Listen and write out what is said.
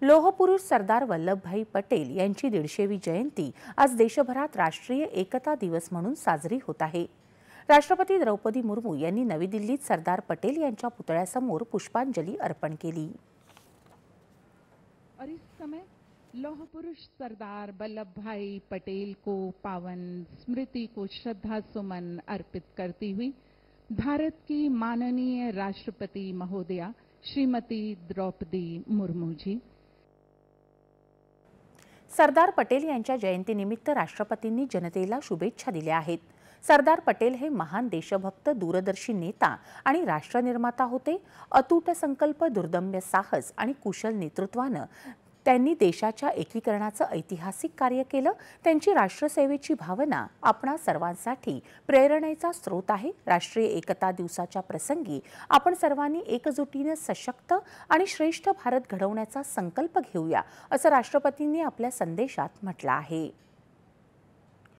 लोहपुरुष सरदार वल्लभभाई पटेल यांची 150वी जयंती आज देशभरात राष्ट्रीय एकता दिवस म्हणून साजरी होत आहे। राष्ट्रपती द्रौपदी मुर्मू यांनी नवी दिल्लीत सरदार पटेल यांच्या पुतळ्यासमोर पुष्पांजली अर्पण केली। और इस समय लौह पुरुष सरदार वल्लभ भाई पटेल को पावन स्मृति को श्रद्धा सुमन अर्पित करती हुई भारत की माननीय राष्ट्रपति महोदया श्रीमती द्रौपदी मुर्मू जी। सरदार पटेल यांच्या जयंतीनिमित्त राष्ट्रपतींनी जनतेला शुभेच्छा दिल्या आहेत। सरदार पटेल हे महान देशभक्त, दूरदर्शी नेता आणि राष्ट्रनिर्माता होते। अतूट संकल्प, दुर्दम्य साहस आणि कुशल नेतृत्वाने त्यांनी देशाच्या एकीकरणाचं ऐतिहासिक कार्य केलं। त्यांची राष्ट्रसेवेची भावना आपणा सर्वांसाठी प्रेरणेचा स्रोत आहे। राष्ट्रीय एकता दिवसाच्या प्रसंगी आपण सर्वांनी एकजुटीने सशक्त आणि श्रेष्ठ भारत घडवण्याचा संकल्प घेऊया, असं राष्ट्रपतींनी आपल्या संदेशात म्हटलं आहे।